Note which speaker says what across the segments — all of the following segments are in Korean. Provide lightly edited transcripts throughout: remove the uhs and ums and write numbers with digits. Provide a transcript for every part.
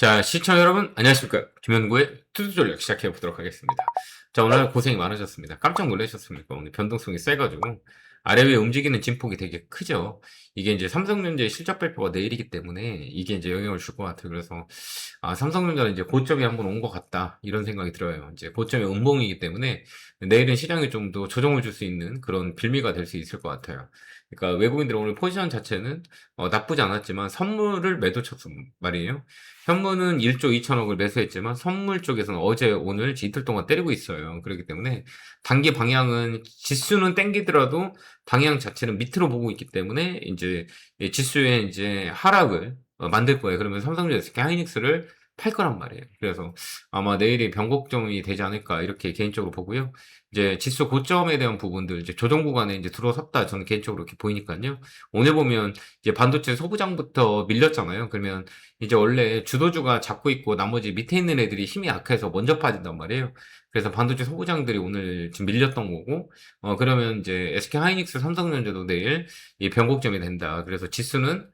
Speaker 1: 자, 시청자 여러분, 안녕하십니까. 김현구의 투두전략 시작해 보도록 하겠습니다. 자, 오늘 고생이 많으셨습니다. 깜짝 놀라셨습니까? 오늘 변동성이 세가지고, 아래 위에 움직이는 진폭이 되게 크죠. 이게 이제 삼성전자의 실적 발표가 내일이기 때문에, 이게 이제 영향을 줄 것 같아요. 그래서, 삼성전자는 이제 고점이 한번 온 것 같다. 이런 생각이 들어요. 이제 고점이 음봉이기 때문에, 내일은 시장에 좀 더 조정을 줄 수 있는 그런 빌미가 될 수 있을 것 같아요. 그러니까 외국인들 오늘 포지션 자체는, 나쁘지 않았지만, 선물을 매도 쳤단 말이에요. 현무는 1조 2천억을 매수했지만 선물 쪽에서는 어제 오늘 이틀 동안 때리고 있어요. 그렇기 때문에 단기 방향은 지수는 땡기더라도 방향 자체는 밑으로 보고 있기 때문에 이제 지수의 이제 하락을 만들 거예요. 그러면 삼성전자, SK하이닉스를 팔 거란 말이에요. 그래서 아마 내일이 변곡점이 되지 않을까 이렇게 개인적으로 보고요. 이제 지수 고점에 대한 부분들 이제 조정 구간에 이제 들어섰다 저는 개인적으로 이렇게 보이니까요. 오늘 보면 이제 반도체 소부장부터 밀렸잖아요. 그러면 이제 원래 주도주가 잡고 있고 나머지 밑에 있는 애들이 힘이 약해서 먼저 빠진단 말이에요. 그래서 반도체 소부장들이 오늘 지금 밀렸던 거고, 그러면 이제 SK하이닉스, 삼성전자도 내일 이 변곡점이 된다. 그래서 지수는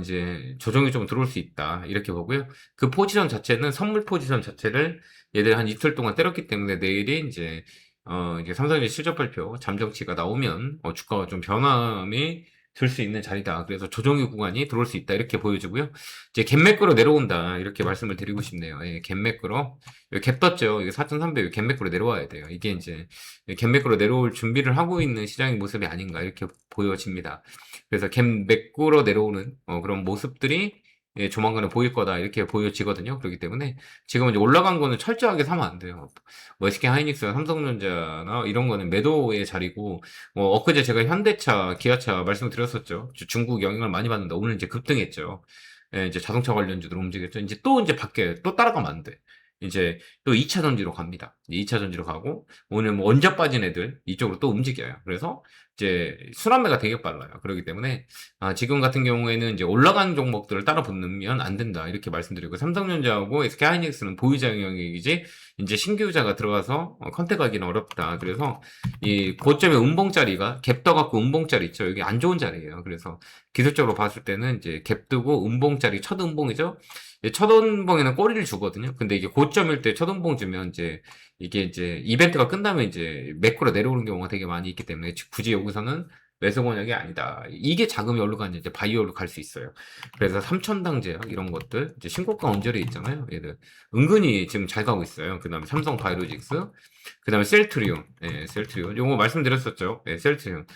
Speaker 1: 이제 조정이 좀 들어올 수 있다. 이렇게 보고요. 그 포지션 자체는 선물 포지션 자체를 얘들 한 이틀 동안 때렸기 때문에 내일이 이제 삼성전자 실적 발표 잠정치가 나오면 주가가 좀 변함이 들 수 있는 자리다. 그래서 조정의 구간이 들어올 수 있다. 이렇게 보여주고요. 이제 갭 매크로 내려온다. 이렇게 말씀을 드리고 싶네요. 예, 갭 매크로. 여기 갭 떴죠. 이게 4,300, 갭 매크로 내려와야 돼요. 이게 이제 갭 매크로 내려올 준비를 하고 있는 시장의 모습이 아닌가 이렇게 보여집니다. 그래서 갭 매크로 내려오는 그런 모습들이 예, 조만간에 보일 거다 이렇게 보여지거든요. 그렇기 때문에 지금 이제 올라간 거는 철저하게 사면 안 돼요. 뭐 SK 하이닉스나 삼성전자나 이런 거는 매도의 자리고 엊그제 제가 현대차, 기아차 말씀드렸었죠. 중국 영향을 많이 받는다. 오늘 이제 급등했죠. 예, 이제 자동차 관련주들 움직였죠. 이제 또 이제 바뀌어요. 또 따라가면 안 돼. 이제 또 2차 전지로 갑니다. 2차 전지로 가고 오늘 뭐 원자 빠진 애들 이쪽으로 또 움직여요. 그래서 이제 순환매가 되게 빨라요. 그렇기 때문에 지금 같은 경우에는 이제 올라간 종목들을 따라 붙으면 안 된다. 이렇게 말씀드리고 삼성전자하고 SK하이닉스는 보유자 영역이지 이제 신규자가 들어가서 컨택하기는 어렵다. 그래서 이 고점의 음봉자리가 갭 떠갖고 음봉자리 있죠. 여기 안 좋은 자리예요. 그래서 기술적으로 봤을 때는 이제 갭 뜨고 음봉자리 첫 음봉이죠. 첫 음봉에는 꼬리를 주거든요. 근데 이게 고점일 때 첫 음봉 주면 이게 이제 이벤트가 끝나면 이제 매크로 내려오는 경우가 되게 많이 있기 때문에 굳이 여기서는 매수 권역이 아니다. 이게 자금이 어디로 가냐 이제 바이오로 갈 수 있어요. 그래서 삼천당 제약 이런 것들 이제 신고가 언저리 있잖아요. 얘들 은근히 지금 잘 가고 있어요. 그다음에 삼성 바이오로직스, 그다음에 셀트리온, 예, 셀트리온 요거 말씀드렸었죠. 예, 셀트리온.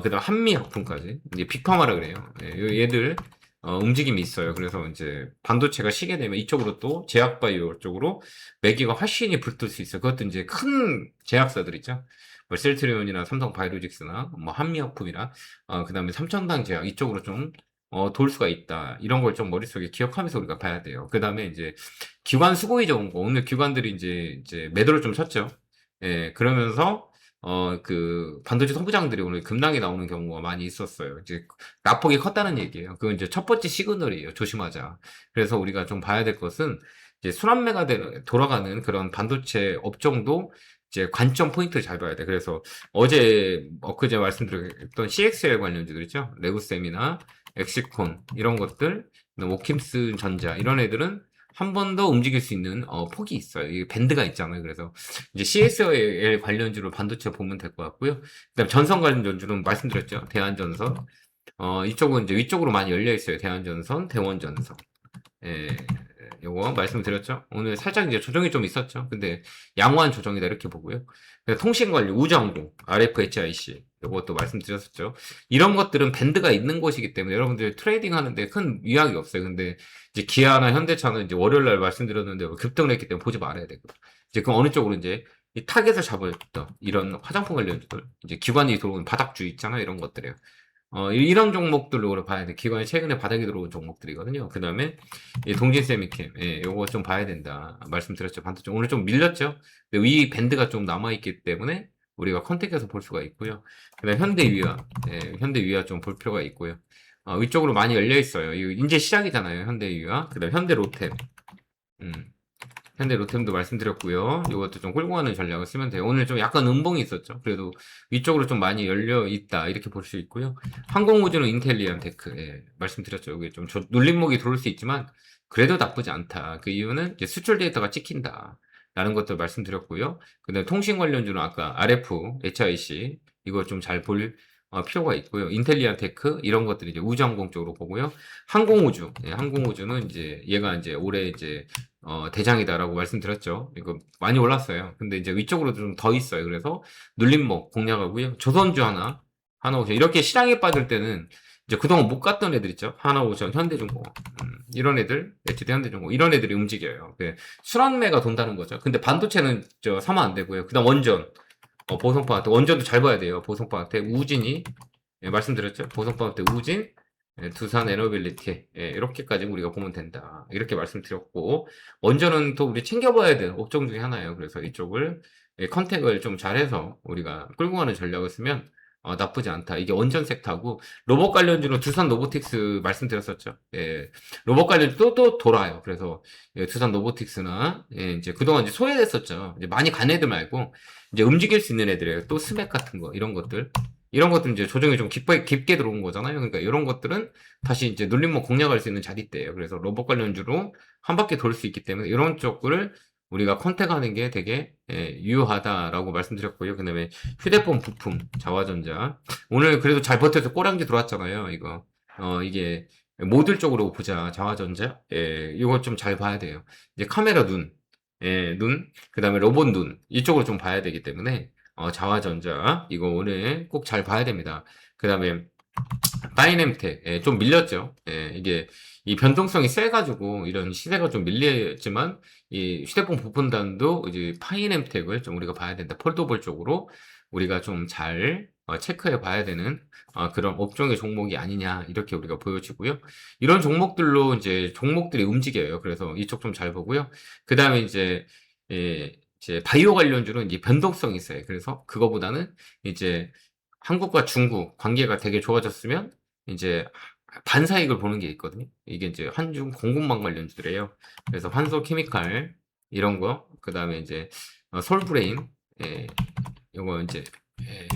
Speaker 1: 그다음 한미약품까지 이제 빅파마라 그래요. 예, 얘들 움직임이 있어요. 그래서 이제 반도체가 쉬게 되면 이쪽으로 또 제약바이오 쪽으로 매기가 훨씬히 붙을 수 있어요. 그것도 이제 큰 제약사들 있죠. 뭐 셀트리온이나 삼성 바이오로직스나 뭐 한미약품이나 그다음에 삼천당 제약 이쪽으로 좀 돌 수가 있다. 이런 걸 좀 머릿속에 기억하면서 우리가 봐야 돼요. 그다음에 이제 기관 수급이 좋은 거. 오늘 기관들이 이제 매도를 좀 쳤죠. 예, 그러면서 그 반도체 소부장들이 오늘 급락이 나오는 경우가 많이 있었어요. 이제 낙폭이 컸다는 얘기예요. 그건 이제 첫 번째 시그널이에요. 조심하자. 그래서 우리가 좀 봐야 될 것은 이제 순환매가 돌아가는 그런 반도체 업종도 이제 관점 포인트를 잘 봐야 돼. 그래서 엊그제 말씀드렸던 CXL 관련주들 있죠. 레구셈이나 엑시콘 이런 것들, 오킴스 전자 이런 애들은 한 번 더 움직일 수 있는 폭이 있어요. 이 밴드가 있잖아요. 그래서 이제 CSL 관련주로 반도체 보면 될 것 같고요. 그다음 전선 관련주는 말씀드렸죠. 대한전선. 이쪽은 이제 위쪽으로 많이 열려 있어요. 대한전선, 대원전선. 예, 요거 말씀드렸죠. 오늘 살짝 이제 조정이 좀 있었죠. 근데 양호한 조정이다 이렇게 보고요. 통신관리, 우정공, RFHIC 요것도 말씀드렸었죠. 이런 것들은 밴드가 있는 곳이기 때문에 여러분들 트레이딩 하는데 큰 위약이 없어요. 근데 이제 기아나 현대차는 이제 월요일 날 말씀드렸는데 급등을 했기 때문에 보지 말아야 되고 이제 그럼 어느 쪽으로 이제 이 타겟을 잡았던 이런 화장품 관련주들 이제 기관이 들어오는 바닥주 있잖아요. 이런 것들이요. 이런 종목들로 봐야 돼. 기관이 최근에 바닥에 들어온 종목들이거든요. 그 다음에, 동진세미캠, 예, 요거 좀 봐야 된다. 말씀드렸죠. 반도체. 오늘 좀 밀렸죠? 근데 위 밴드가 좀 남아있기 때문에 우리가 컨택해서 볼 수가 있고요. 그 다음 현대위아, 예, 현대위아 좀 볼 필요가 있고요. 위쪽으로 많이 열려있어요. 이거 이제 시작이잖아요. 현대위아. 그 다음 현대로템. 음. 현대 로템도 말씀드렸고요. 이것도 좀 끌고 가는 전략을 쓰면 돼요. 오늘 좀 약간 음봉이 있었죠. 그래도 위쪽으로 좀 많이 열려 있다 이렇게 볼 수 있고요. 항공우주는 인텔리안 테크 예, 말씀드렸죠. 여기 좀 눌림목이 들어올 수 있지만 그래도 나쁘지 않다. 그 이유는 이제 수출 데이터가 찍힌다. 라는 것도 말씀드렸고요. 그다음에 통신 관련주는 아까 RF, HIC 이거 좀 잘 볼 필요가 있고요. 인텔리아 테크 이런 것들이 이제 우주항공 쪽으로 보고요. 항공우주, 예, 항공우주는 이제 얘가 이제 올해 이제 대장이다라고 말씀드렸죠. 이거 많이 올랐어요. 근데 이제 위쪽으로 좀 더 있어요. 그래서 눌림목 공략하고요. 조선주 하나오션 이렇게 시장에 빠질 때는 이제 그동안 못 갔던 애들 있죠. 하나오션, 현대중공 이런 애들, HD 현대중공 이런 애들이 움직여요. 그 순환매가 돈다는 거죠. 근데 반도체는 사면 안 되고요. 그다음 원전, 보성파한테 원전도 잘 봐야 돼요. 보성파한테 우진이 예, 말씀드렸죠. 보성파한테 우진, 예, 두산 에너빌리티 예, 이렇게까지 우리가 보면 된다. 이렇게 말씀드렸고 원전은 또 우리 챙겨봐야 될 업종 중에 하나예요. 그래서 이쪽을 예, 컨택을 좀 잘해서 우리가 끌고 가는 전략을 쓰면 나쁘지 않다. 이게 원전 섹터고 로봇 관련주는 두산 로보틱스 말씀드렸었죠. 예, 로봇 관련주 또 돌아요. 그래서 예, 두산 로보틱스나 예, 이제 그동안 이제 소외됐었죠. 이제 많이 간 애들 말고 이제 움직일 수 있는 애들이에요. 또 스맥 같은 거 이런 것들. 이런 것들은 이제 조정이 좀 깊게 들어온 거잖아요. 그러니까 이런 것들은 다시 이제 눌림목 공략할 수 있는 자리대예요. 그래서 로봇 관련주로 한 바퀴 돌 수 있기 때문에 이런 쪽을 우리가 컨택하는 게 되게 예, 유효하다라고 말씀드렸고요. 그다음에 휴대폰 부품, 자화전자. 오늘 그래도 잘 버텨서 꼬랑지 들어왔잖아요. 이거 이게 모듈 쪽으로 보자. 자화전자. 예, 이거 좀 잘 봐야 돼요. 이제 카메라 눈, 예, 눈. 그다음에 로봇 눈 이쪽으로 좀 봐야 되기 때문에 자화전자 이거 오늘 꼭 잘 봐야 됩니다. 그다음에 다이램텍 예, 좀 밀렸죠. 예, 이게 이 변동성이 세가지고 이런 시세가 좀 밀렸지만 이 휴대폰 부품단도 이제 파이램텍을 좀 우리가 봐야 된다. 폴더블 쪽으로 우리가 좀 잘 체크해 봐야 되는 그런 업종의 종목이 아니냐 이렇게 우리가 보여지고요. 이런 종목들로 이제 종목들이 움직여요. 그래서 이쪽 좀 잘 보고요. 그 다음에 이제 바이오 관련주는 이제 변동성이 있어요. 그래서 그거보다는 이제 한국과 중국 관계가 되게 좋아졌으면 이제 반사익을 보는 게 있거든요. 이게 이제 한중 공급망 관련주들이에요. 그래서 환소 케미칼 이런 거, 그 다음에 이제 솔브레인, 예, 요거 이제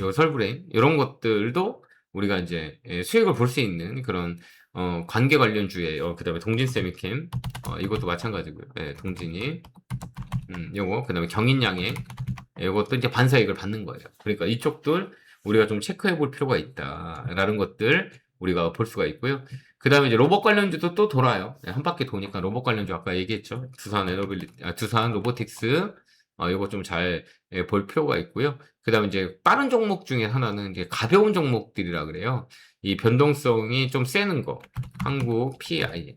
Speaker 1: 요 솔브레인 이런 것들도 우리가 이제 수익을 볼 수 있는 그런 관계 관련주예요. 그 다음에 동진세미캠 이것도 마찬가지고요. 예, 동진이 요거 그 다음에 경인양행 이것도 이제 반사익을 받는 거예요. 그러니까 이쪽들 우리가 좀 체크해 볼 필요가 있다라는 것들 우리가 볼 수가 있고요. 그 다음에 이제 로봇 관련주도 또 돌아요. 한 바퀴 도니까 로봇 관련주 아까 얘기했죠. 두산 로보틱스 이거 좀 잘 볼 필요가 있고요. 그 다음에 이제 빠른 종목 중에 하나는 이제 가벼운 종목들이라 그래요. 이 변동성이 좀 세는 거. 한국 PI.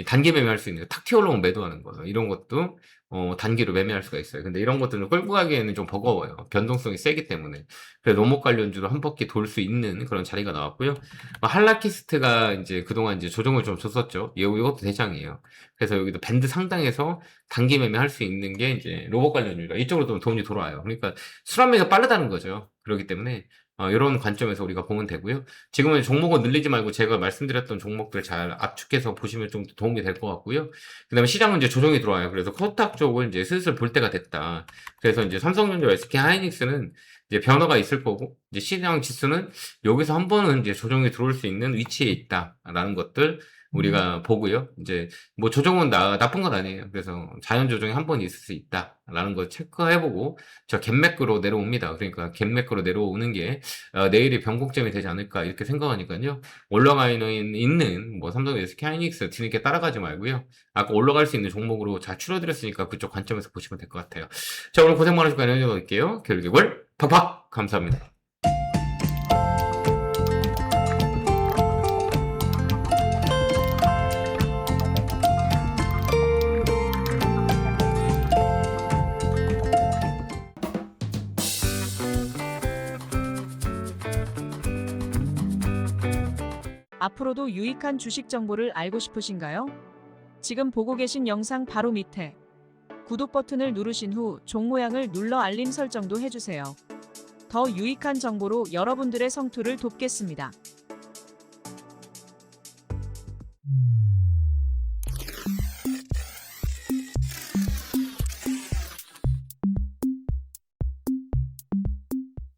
Speaker 1: 단기 매매할 수 있는 탁 튀어올라오면 매도하는 거 이런 것도 단기로 매매할 수가 있어요. 근데 이런 것들은 끌고 가기에는 좀 버거워요. 변동성이 세기 때문에. 그래서 로봇 관련주로 한 바퀴 돌 수 있는 그런 자리가 나왔고요. 한라키스트가 이제 그동안 이제 조정을 좀 줬었죠. 이것도 대장이에요. 그래서 여기도 밴드 상당에서 단기 매매할 수 있는 게 이제 로봇 관련주라 이쪽으로 좀 돈이 돌아와요. 그러니까 순환매가 빠르다는 거죠. 그렇기 때문에 이런 관점에서 우리가 보면 되고요. 지금은 종목은 늘리지 말고 제가 말씀드렸던 종목들 잘 압축해서 보시면 좀 도움이 될 것 같고요. 그 다음에 시장은 이제 조정이 들어와요. 그래서 코스닥 쪽은 이제 슬슬 볼 때가 됐다. 그래서 이제 삼성전자, SK하이닉스는 이제 변화가 있을 거고, 이제 시장 지수는 여기서 한 번은 이제 조정이 들어올 수 있는 위치에 있다라는 것들 우리가 보고요. 이제 뭐 조정은 나쁜 건 아니에요. 그래서 자연 조정이 한 번 있을 수 있다라는 거 체크해보고 저 갭매크로 내려옵니다. 그러니까 갭매크로 내려오는 게 내일이 변곡점이 되지 않을까 이렇게 생각하니까요. 올라가 있는 뭐 삼성, SK하이닉스 뒤늦게 따라가지 말고요. 아까 올라갈 수 있는 종목으로 잘 추려드렸으니까 그쪽 관점에서 보시면 될 것 같아요. 자, 오늘 고생 많으셨고 안녕히 계세요. 결국을 팍팍 감사합니다.
Speaker 2: 앞으로도 유익한 주식 정보를 알고 싶으신가요? 지금 보고 계신 영상 바로 밑에 구독 버튼을 누르신 후 종 모양을 눌러 알림 설정도 해주세요. 더 유익한 정보로 여러분들의 성투를 돕겠습니다.